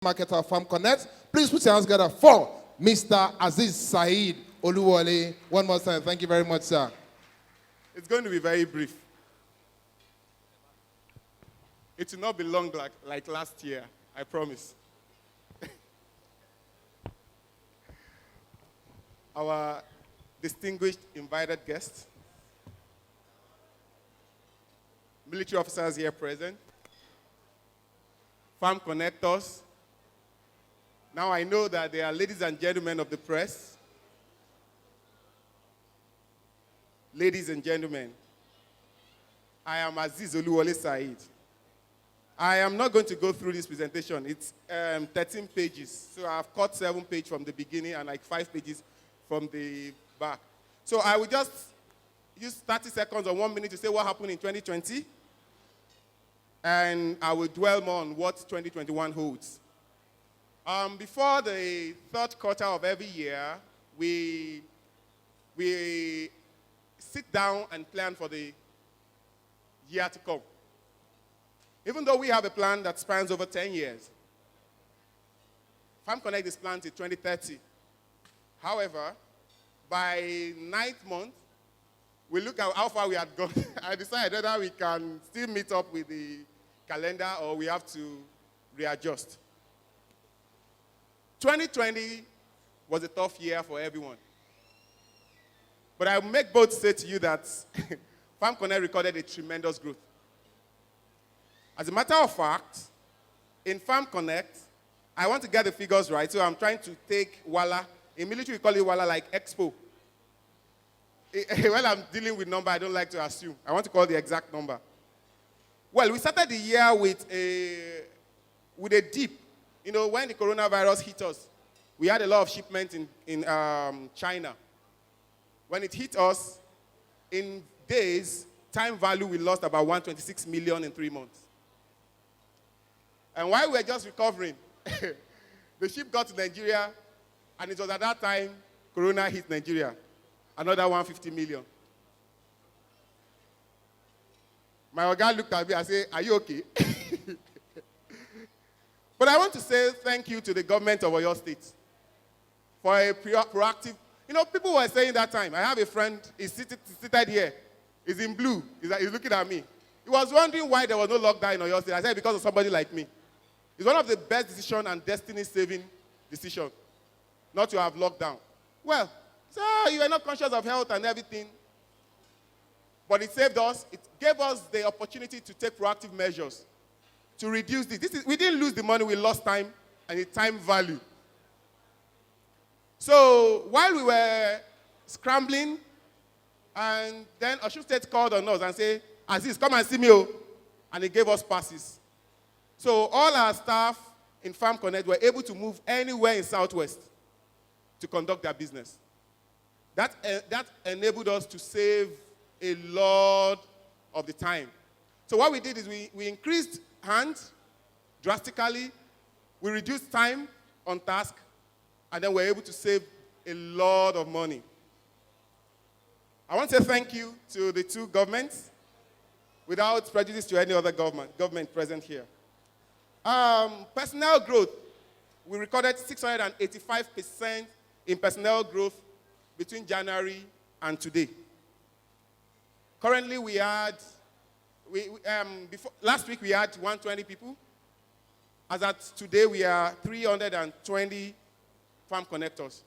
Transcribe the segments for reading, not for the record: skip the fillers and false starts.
marketer of Farm Connect. Please put your hands together for Mr. Aziz Saeed Oluwole. One more time. Thank you very much, sir. It's going to be very brief. It will not be long like last year, I promise. Our distinguished invited guests, military officers here present, farm connectors. Now I know that they are ladies and gentlemen of the press. Ladies and gentlemen, I am Aziz Oluwole Saeed. I am not going to go through this presentation. It's 13 pages. So I've cut 7 pages from the beginning and like 5 pages from the back. So I will just use 30 seconds or 1 minute to say what happened in 2020. And I will dwell more on what 2021 holds. Before the third quarter of every year, we sit down and plan for the year to come. Even though we have a plan that spans over 10 years, Farm Connect is planned till 2030. However, by 9th month, we look at how far we had gone. I decided whether we can still meet up with the calendar or we have to readjust. 2020 was a tough year for everyone. But I make bold say to you that Farm Connect recorded a tremendous growth. As a matter of fact, in Farm Connect, I want to get the figures right, so I'm trying to take Wala. In military, we call it Wala like Expo. When I'm dealing with number, I don't like to assume. I want to call the exact number. Well, we started the year with a dip. You know, when the coronavirus hit us, we had a lot of shipments in China. When it hit us, in days, time value, we lost about 126 million in 3 months. And while we were just recovering, the ship got to Nigeria, and it was at that time, Corona hit Nigeria. Another 150 million. My oga looked at me and said, "Are you okay?" But I want to say thank you to the government of Oyo State for a proactive. You know, people were saying that time. I have a friend, he's seated here. He's in blue. He's looking at me. He was wondering why there was no lockdown in Oyo State. I said, because of somebody like me. It's one of the best decisions and destiny-saving decisions not to have lockdown. Well, so you are not conscious of health and everything. But it saved us. It gave us the opportunity to take proactive measures to reduce this. We didn't lose the money, we lost time and the time value. So while we were scrambling, and then Osun State called on us and said, "Aziz, come and see me." And he gave us passes. So all our staff in Farm Connect were able to move anywhere in Southwest to conduct their business. That enabled us to save a lot of the time. So what we did is we increased hands drastically, we reduced time on task, and then we're able to save a lot of money. I want to say thank you to the two governments, without prejudice to any other government present here. Personnel growth, we recorded 685% in personnel growth between January and today. Currently, last week we had 120 people. As at today, we are 320 farm connectors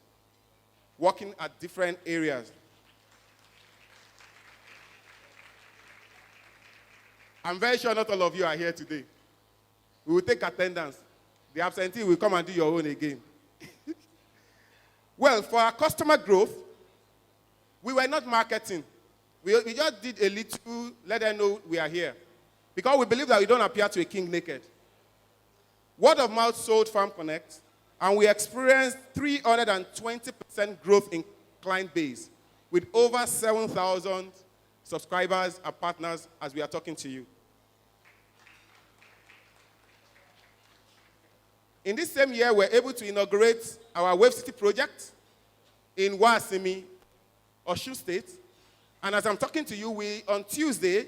working at different areas. I'm very sure not all of you are here today. We will take attendance. The absentee will come and do your own again. Well, for our customer growth, we were not marketing. We just did a little, let them know we are here. Because we believe that we don't appear to a king naked. Word of mouth sold Farm Connect, and we experienced 320% growth in client base, with over 7,000 subscribers and partners as we are talking to you. In this same year, we're able to inaugurate our Wave City project in Wasimi, Osun State. And as I'm talking to you, on Tuesday,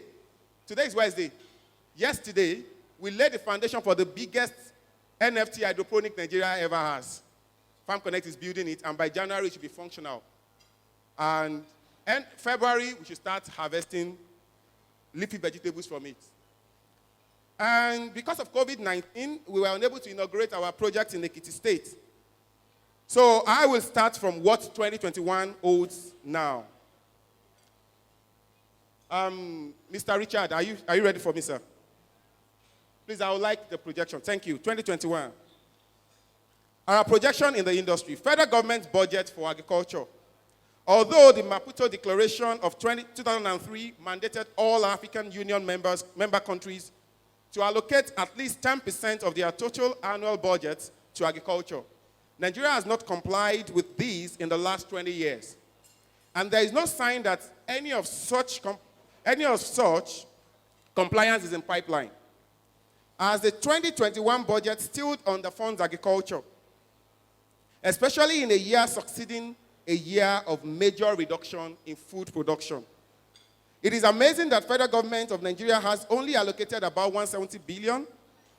today is Wednesday, yesterday, we laid the foundation for the biggest NFT hydroponic Nigeria ever has. Farm Connect is building it, and by January, it should be functional. And in February, we should start harvesting leafy vegetables from it. And because of COVID-19, we were unable to inaugurate our project in Ekiti State. So I will start from what 2021 holds now. Mr. Richard, are you ready for me, sir? Please, I would like the projection. Thank you. 2021. Our projection in the industry. Federal government budget for agriculture. Although the Maputo Declaration of 2003 mandated all African Union member countries to allocate at least 10% of their total annual budget to agriculture, Nigeria has not complied with these in the last 20 years. And there is no sign that any of such compliance is in pipeline. As the 2021 budget still underfunds agriculture, especially in a year succeeding a year of major reduction in food production. It is amazing that federal government of Nigeria has only allocated about 170 billion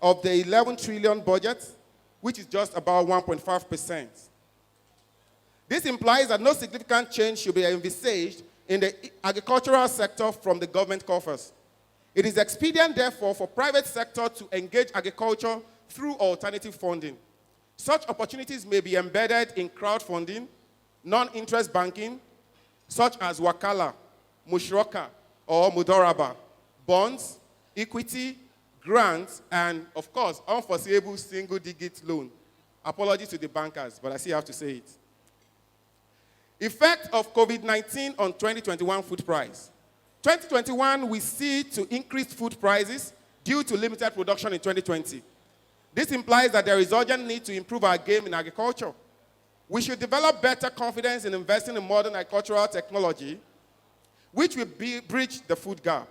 of the 11 trillion budget, which is just about 1.5%. This implies that no significant change should be envisaged in the agricultural sector from the government coffers. It is expedient, therefore, for private sector to engage agriculture through alternative funding. Such opportunities may be embedded in crowdfunding, non-interest banking, such as Wakala, Mushroka, or Mudoraba, bonds, equity, grants, and, of course, unforeseeable single-digit loan. Apologies to the bankers, but I still have to say it. Effect of COVID-19 on 2021 food price. 2021, we see to increased food prices due to limited production in 2020. This implies that there is urgent need to improve our game in agriculture. We should develop better confidence in investing in modern agricultural technology, which will bridge the food gap.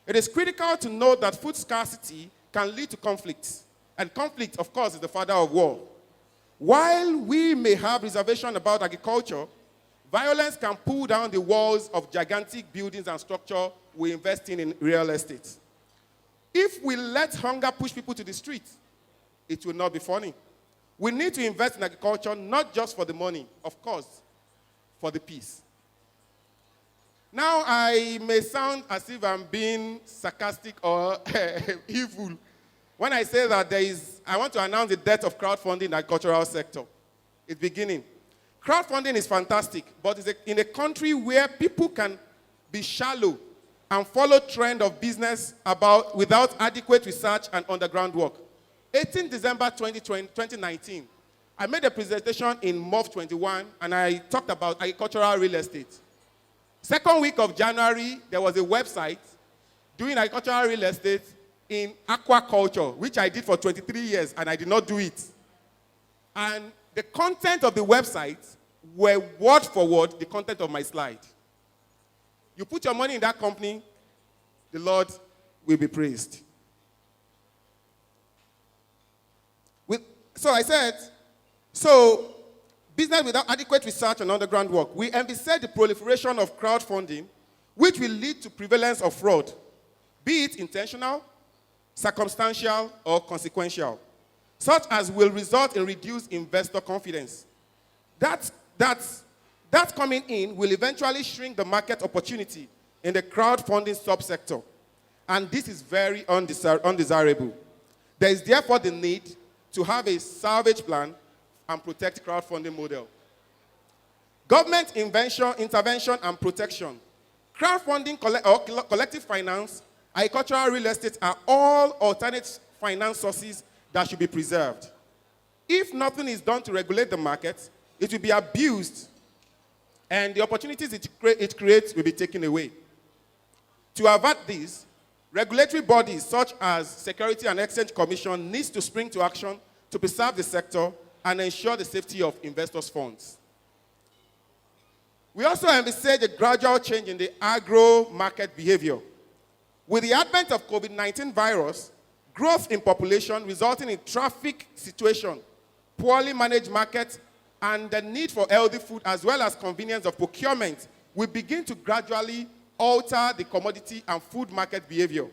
It is critical to note that food scarcity can lead to conflicts, and conflict, of course, is the father of war. While we may have reservation about agriculture, violence can pull down the walls of gigantic buildings and structure we invest in real estate. If we let hunger push people to the streets, it will not be funny. We need to invest in agriculture not just for the money, of course, for the peace. Now, I may sound as if I'm being sarcastic or evil when I say that I want to announce the death of crowdfunding in the agricultural sector. It's beginning. Crowdfunding is fantastic, but it's in a country where people can be shallow and follow trend of business without adequate research and underground work. 18 December 2019, I made a presentation in MOV 21, and I talked about agricultural real estate. Second week of January, there was a website doing agricultural real estate in aquaculture, which I did for 23 years, and I did not do it. And the content of the website were word for word the content of my slide. You put your money in that company, the Lord will be praised. So I said, business without adequate research and underground work. We envisage the proliferation of crowdfunding, which will lead to prevalence of fraud, be it intentional, circumstantial, or consequential, such as will result in reduced investor confidence. That coming in will eventually shrink the market opportunity in the crowdfunding subsector, and this is very undesirable. There is therefore the need to have a salvage plan and protect crowdfunding model. Government intervention and protection. Crowdfunding or collective finance, agricultural real estate are all alternate finance sources that should be preserved. If nothing is done to regulate the market, it will be abused, and the opportunities it creates will be taken away. To avert this, regulatory bodies such as Security and Exchange Commission needs to spring to action to preserve the sector and ensure the safety of investors' funds. We also envisage a gradual change in the agro-market behavior. With the advent of COVID-19 virus, growth in population resulting in traffic situation, poorly managed markets, and the need for healthy food as well as convenience of procurement will begin to gradually alter the commodity and food market behavior.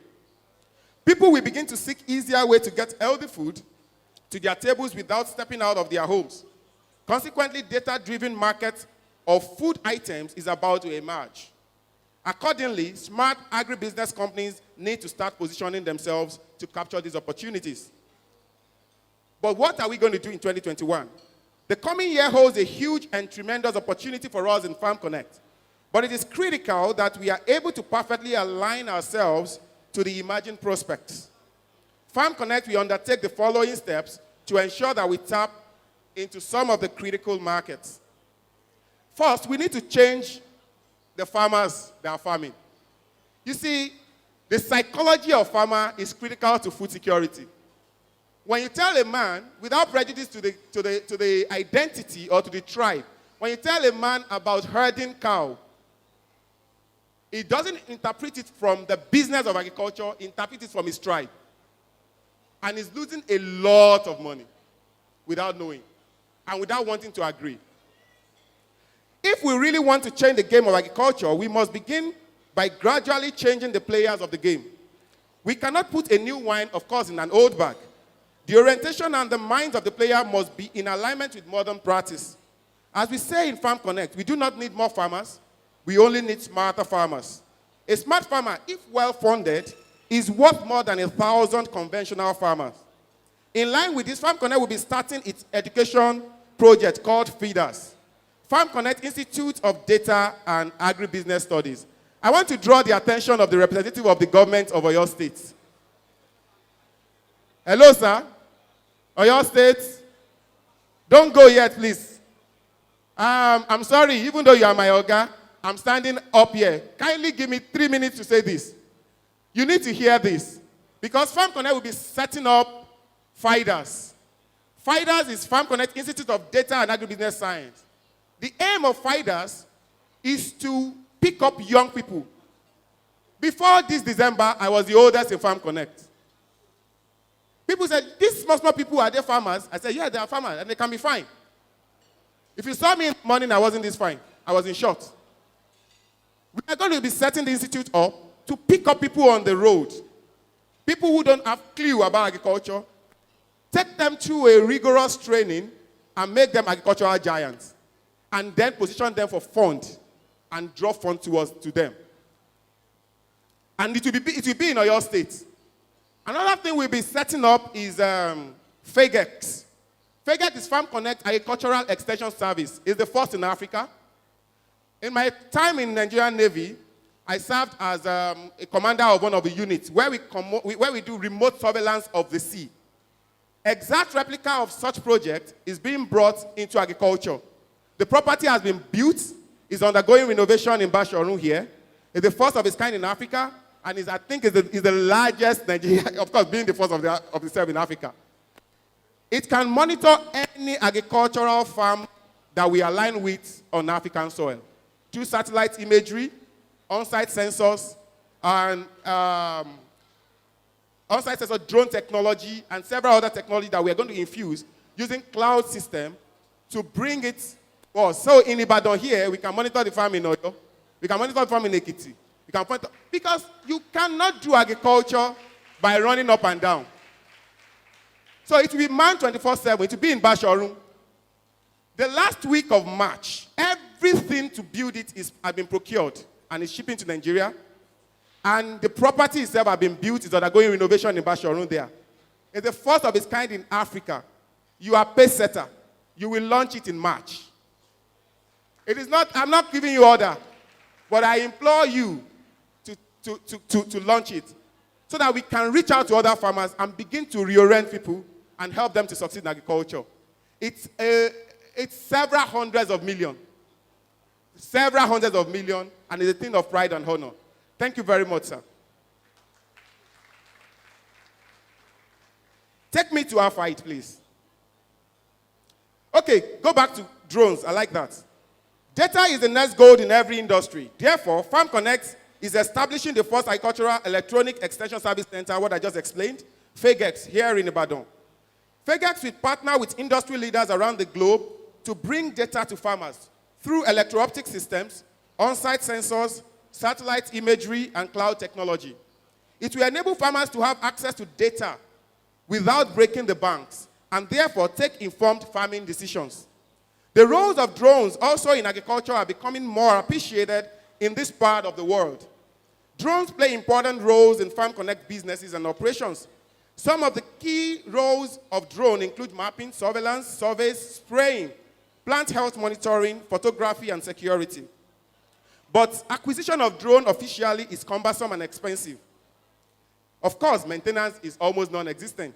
People will begin to seek easier ways to get healthy food, to their tables without stepping out of their homes. Consequently, data-driven market of food items is about to emerge. Accordingly, smart agribusiness companies need to start positioning themselves to capture these opportunities. But what are we going to do in 2021? The coming year holds a huge and tremendous opportunity for us in Farm Connect. But it is critical that we are able to perfectly align ourselves to the emerging prospects. Farm Connect, we undertake the following steps to ensure that we tap into some of the critical markets. First, we need to change the farmers that are farming. You see, the psychology of farmer is critical to food security. When you tell a man, without prejudice to the identity or to the tribe, when you tell a man about herding cow, he doesn't interpret it from the business of agriculture, he interprets it from his tribe. And he's losing a lot of money without knowing and without wanting to agree. If we really want to change the game of agriculture, we must begin by gradually changing the players of the game. We cannot put a new wine, of course, in an old bag. The orientation and the minds of the player must be in alignment with modern practice. As we say in Farm Connect, we do not need more farmers, we only need smarter farmers. A smart farmer, if well-funded, is worth more than 1,000 conventional farmers. In line with this, Farm Connect will be starting its education project called Feeders. Farm Connect Institute of Data and Agribusiness Studies. I want to draw the attention of the representative of the government of Oyo State. Hello, sir. Oyo State. Don't go yet, please. I'm sorry, even though you are my Oga, I'm standing up here. Kindly give me 3 minutes to say this. You need to hear this. Because Farm Connect will be setting up FIDAS. FIDAS is Farm Connect Institute of Data and Agribusiness Science. The aim of FIDAS is to pick up young people. Before this December, I was the oldest in Farm Connect. People said, these small people, are they farmers? I said, yeah, they are farmers, and they can be fine. If you saw me in the morning, I wasn't this fine. I was in short. We are going to be setting the institute up to pick up people on the road. People who don't have clue about agriculture. Take them through a rigorous training and make them agricultural giants. And then position them for fund and draw funds to them. And it will be in Oyo State. Another thing we'll be setting up is FAGEX. FAGEX is Farm Connect Agricultural Extension Service. It's the first in Africa. In my time in Nigerian Navy, I served as a commander of one of the units where we do remote surveillance of the sea. Exact replica of such project is being brought into agriculture. The property has been built, is undergoing renovation in Bashorun here. It's the first of its kind in Africa, and I think is the largest Nigeria, of course, being the first of itself in Africa. It can monitor any agricultural farm that we align with on African soil through satellite imagery, on-site sensors, and on-site sensor drone technology, and several other technology that we are going to infuse using cloud system to bring it. Oh, so in Ibadan here, we can monitor the farm in Oyo. We can monitor the farm in Ekiti. We can monitor, because you cannot do agriculture by running up and down. So it will be manned 24/7. It will be in Bashorun. The last week of March, everything to build it has been procured and is shipping to Nigeria. And the property itself has been built. It's undergoing renovation in Bashorun there. It's the first of its kind in Africa. You are pace setter. You will launch it in March. It is not, I'm not giving you order, but I implore you to launch it so that we can reach out to other farmers and begin to reorient people and help them to succeed in agriculture. It's several hundreds of millions. Several hundreds of millions, and it's a thing of pride and honor. Thank you very much, sir. Take me to our fight, please. Okay, go back to drones. I like that. Data is the next gold in every industry. Therefore, Farm Connect is establishing the first agricultural electronic extension service center, what I just explained, FAGEX, here in Ibadan. FAGEX will partner with industry leaders around the globe to bring data to farmers through electro-optic systems, on-site sensors, satellite imagery, and cloud technology. It will enable farmers to have access to data without breaking the banks and therefore take informed farming decisions. The roles of drones also in agriculture are becoming more appreciated in this part of the world. Drones play important roles in Farm Connect businesses and operations. Some of the key roles of drone include mapping, surveillance, surveys, spraying, plant health monitoring, photography, and security. But acquisition of drone officially is cumbersome and expensive. Of course, maintenance is almost non-existent.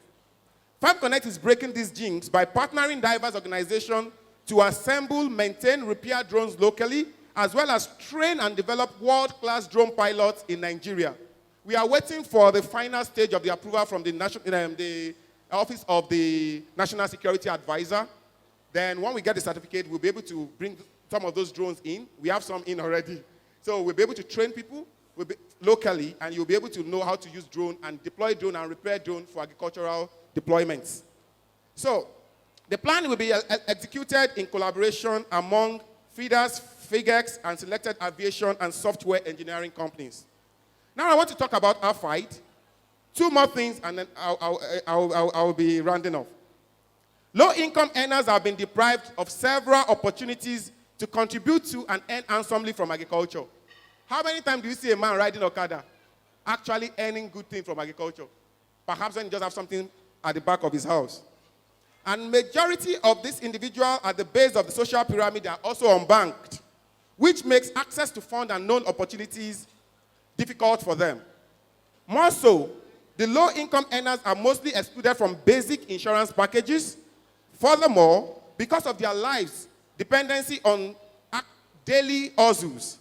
Farm Connect is breaking these jinx by partnering diverse organizations to assemble, maintain, repair drones locally, as well as train and develop world-class drone pilots in Nigeria. We are waiting for the final stage of the approval from the Office of the National Security Advisor. Then when we get the certificate, we'll be able to bring some of those drones in. We have some in already. So we'll be able to train people locally, and you'll be able to know how to use drone and deploy drone and repair drone for agricultural deployments. So the plan will be executed in collaboration among feeders, FIGEX, and selected aviation and software engineering companies. Now I want to talk about our fight. Two more things, and then I'll be rounding off. Low-income earners have been deprived of several opportunities to contribute to and earn handsomely from agriculture. How many times do you see a man riding Okada actually earning good things from agriculture? Perhaps when he just have something at the back of his house. And majority of these individuals at the base of the social pyramid are also unbanked, which makes access to funds and known opportunities difficult for them. More so, the low-income earners are mostly excluded from basic insurance packages. Furthermore, because of their lives' dependency on daily hustles,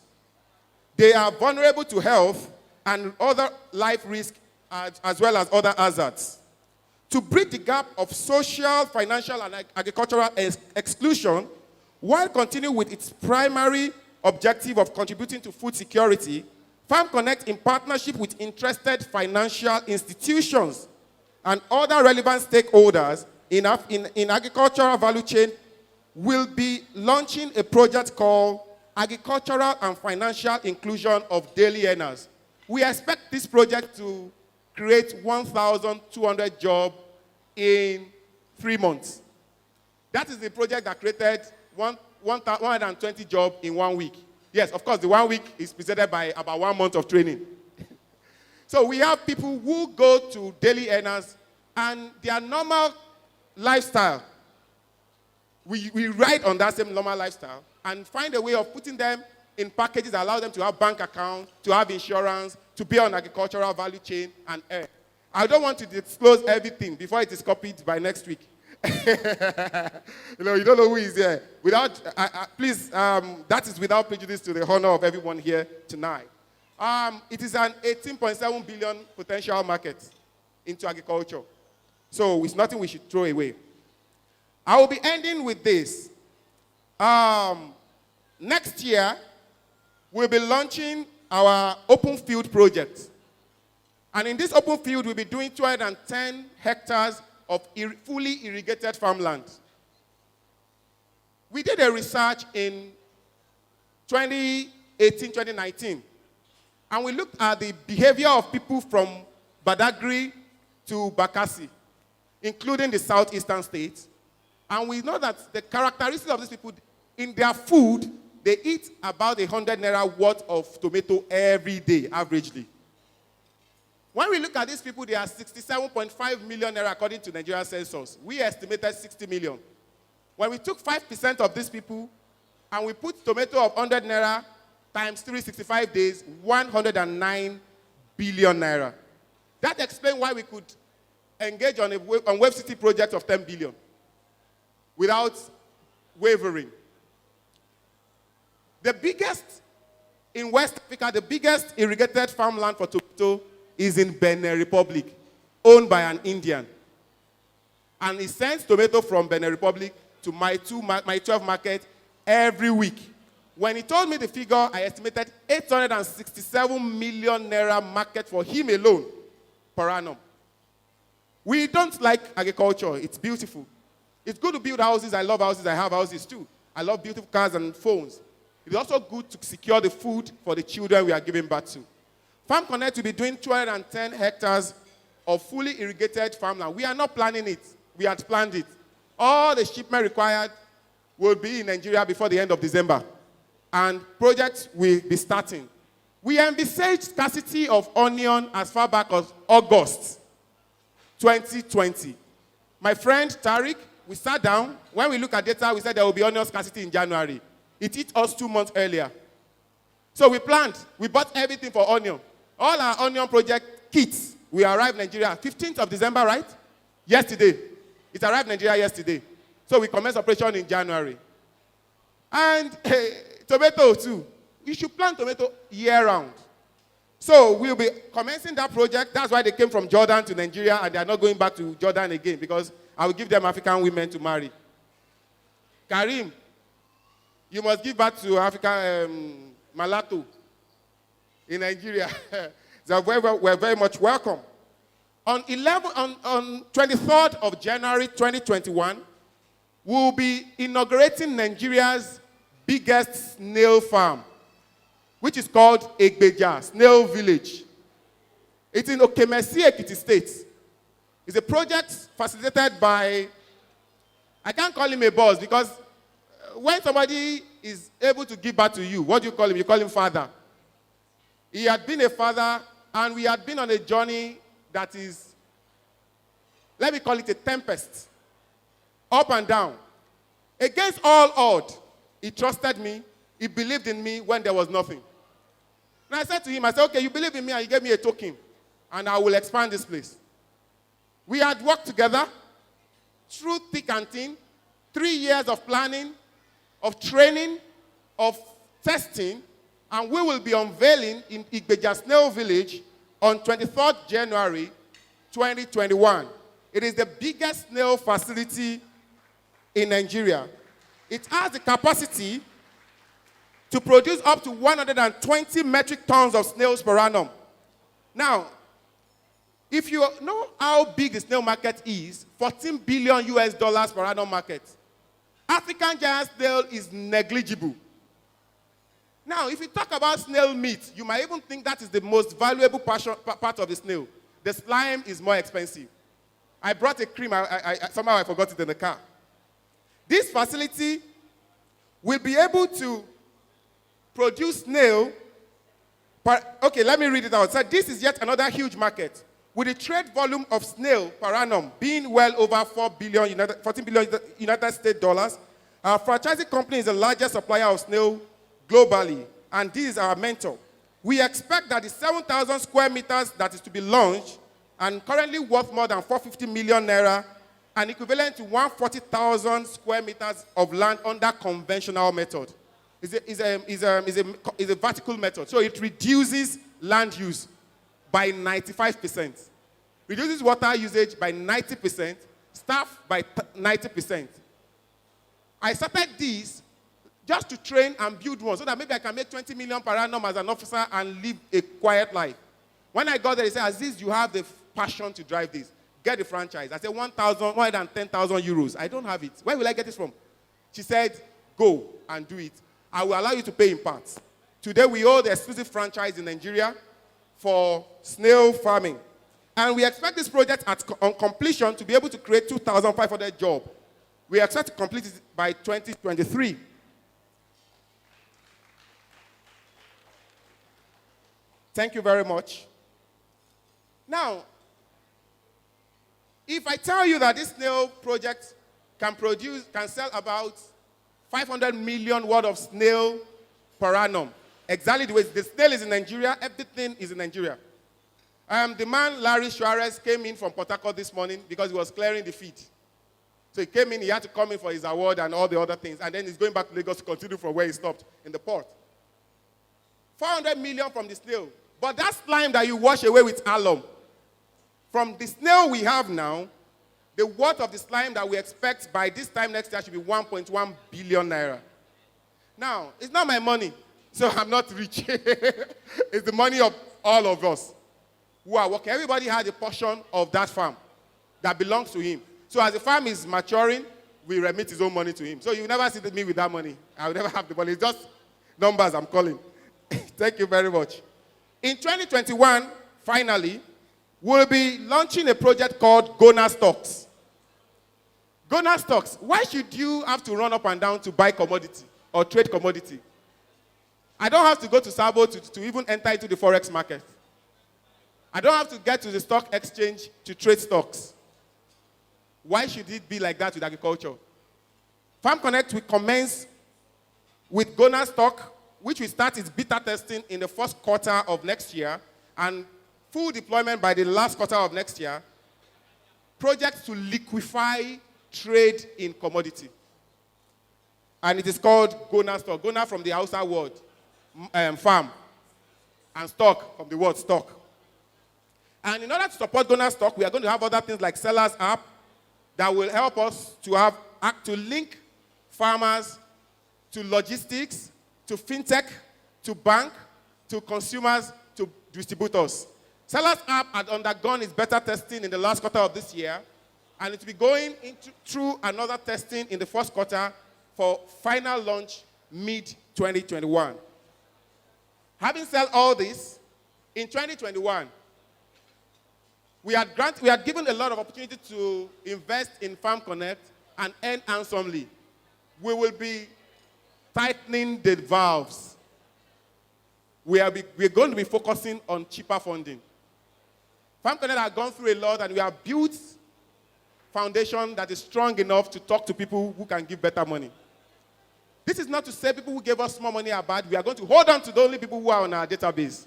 they are vulnerable to health and other life risks as well as other hazards. To bridge the gap of social, financial, and agricultural exclusion, while continuing with its primary objective of contributing to food security, Farm Connect, in partnership with interested financial institutions and other relevant stakeholders in agricultural value chain, will be launching a project called Agricultural and Financial Inclusion of Daily Earners. We expect this project to create 1,200 jobs in 3 months. That is the project that created 120 jobs in 1 week. Yes, of course, the 1 week is preceded by about 1 month of training. So we have people who go to daily earners, and their normal lifestyle, we ride on that same normal lifestyle and find a way of putting them in packages that allow them to have bank accounts, to have insurance, to be on agricultural value chain and earn. I don't want to disclose everything before it is copied by next week. You don't know who is there. Please, that is without prejudice to the honor of everyone here tonight. It is an 18.7 billion potential market into agriculture. So it's nothing we should throw away. I will be ending with this. Next year, we'll be launching our open field project. And in this open field, we'll be doing 210 hectares of fully irrigated farmland. We did a research in 2018, 2019, and we looked at the behavior of people from Badagry to Bakassi, including the southeastern states. And we know that the characteristics of these people, in their food, they eat about 100 naira worth of tomato every day, averagely. When we look at these people, they are 67.5 million naira according to Nigeria census. We estimated 60 million. When we took 5% of these people and we put tomato of 100 naira times 365 days, 109 billion naira. That explains why we could engage on Wave City project of 10 billion without wavering. The biggest in West Africa, the biggest irrigated farmland for tomato is in Benin Republic, owned by an Indian. And he sends tomato from Benin Republic to my 12 market every week. When he told me the figure, I estimated 867 million naira market for him alone per annum. We don't like agriculture. It's beautiful. It's good to build houses. I love houses. I have houses too. I love beautiful cars and phones. It's also good to secure the food for the children we are giving birth to. Farm Connect will be doing 210 hectares of fully irrigated farmland. We are not planning it. We had planned it. All the shipment required will be in Nigeria before the end of December. And projects will be starting. We envisaged scarcity of onion as far back as August 2020. My friend Tariq, we sat down. When we look at data, we said there will be onion scarcity in January. It hit us 2 months earlier. So we planned. We bought everything for onion. All our onion project kits, we arrived in Nigeria 15th of December, right? Yesterday. It arrived in Nigeria yesterday. So we commenced operation in January. And tomato too. You should plant tomato year-round. So we'll be commencing that project. That's why they came from Jordan to Nigeria, and they are not going back to Jordan again, because I will give them African women to marry. Karim, you must give birth to African Malato in Nigeria. So we're very much welcome. On 23rd of January 2021, we'll be inaugurating Nigeria's biggest snail farm, which is called Egbeja Snail Village. It's in Okemesi, Ekiti State. It's a project facilitated by, I can't call him a boss, because when somebody is able to give birth to you, what do you call him? You call him father. He had been a father, and we had been on a journey that is, let me call it a tempest, up and down. Against all odds, he trusted me. He believed in me when there was nothing. And I said to him, I said, okay, you believe in me, and you gave me a token, and I will expand this place. We had worked together through thick and thin, 3 years of planning, of training, of testing, and we will be unveiling in Igbeja Snail Village on 23rd January 2021. It is the biggest snail facility in Nigeria. It has the capacity to produce up to 120 metric tons of snails per annum. Now, if you know how big the snail market is, $14 billion per annum market. African giant snail is negligible. Now, if you talk about snail meat, you might even think that is the most valuable part of the snail. The slime is more expensive. I brought a cream. Somehow I forgot it in the car. This facility will be able to produce snail. Okay, let me read it out. So this is yet another huge market, with the trade volume of snail per annum being well over 14 billion United States dollars. Our franchising company is the largest supplier of snail globally, and this is our mentor. We expect that the 7,000 square meters that is to be launched, and currently worth more than 450 million naira, and equivalent to 140,000 square meters of land under conventional method. Is a vertical method. So it reduces land use by 95%. Reduces water usage by 90%, staff by 90%. I started this just to train and build one, so that maybe I can make 20 million per annum as an officer and live a quiet life. When I got there, they said, Aziz, you have the passion to drive this. Get the franchise. I said, 110,000 euros. I don't have it. Where will I get this from? She said, go and do it. I will allow you to pay in parts. Today, we hold the exclusive franchise in Nigeria for snail farming. And we expect this project on completion to be able to create 2,500 jobs. We expect to complete it by 2023. Thank you very much. Now, if I tell you that this snail project can sell about 500 million worth of snail per annum, exactly the way the snail is in Nigeria, everything is in Nigeria. The man, Larry Suarez, came in from Port Harcourt this morning because he was clearing the feed. So he came in, he had to come in for his award and all the other things, and then he's going back to Lagos to continue from where he stopped, in the port. 400 million from the snail. But that slime that you wash away with alum, from the snail we have now, the worth of the slime that we expect by this time next year should be 1.1 billion naira. Now, it's not my money, so I'm not rich. It's the money of all of us who are working. Everybody has a portion of that farm that belongs to him. So as the farm is maturing, we remit his own money to him. So you never see me with that money. I will never have the money. It's just numbers I'm calling. Thank you very much. In 2021, finally, we'll be launching a project called Gona Stocks. Gona stocks. Why should you have to run up and down to buy commodity or trade commodity? I don't have to go to Sabo to even enter into the forex market. I don't have to get to the stock exchange to trade stocks. Why should it be like that with agriculture? Farm Connect will commence with Gona stock, which will start its beta testing in the first quarter of next year and full deployment by the last quarter of next year. Projects to liquefy trade in commodity. And it is called Gona stock. Gona from the Hausa word, farm, and stock from the word stock. And in order to support Gona stock, we are going to have other things like Sellers app that will help us to link farmers to logistics, to fintech, to bank, to consumers, to distributors. Sellers app had undergone its beta testing in the last quarter of this year, and it will be going through another testing in the first quarter for final launch mid-2021. Having said all this, in 2021, we had given a lot of opportunity to invest in Farm Connect and earn handsomely. We will be tightening the valves. We're going to be focusing on cheaper funding. Farm Connect has gone through a lot, and we have built foundation that is strong enough to talk to people who can give better money. This is not to say people who gave us small money are bad. We are going to hold on to the only people who are on our database.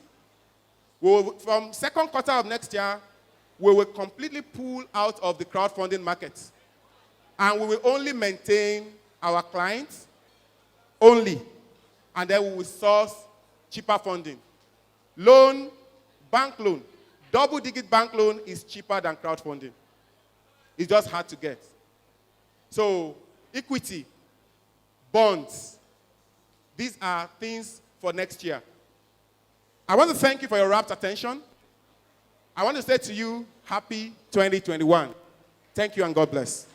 From second quarter of next year, we will completely pull out of the crowdfunding market. And we will only maintain our clients only. And then we will source cheaper funding. Loan, bank loan. Double-digit bank loan is cheaper than crowdfunding. It's just hard to get. So, equity, bonds, these are things for next year. I want to thank you for your rapt attention. I want to say to you, happy 2021. Thank you and God bless.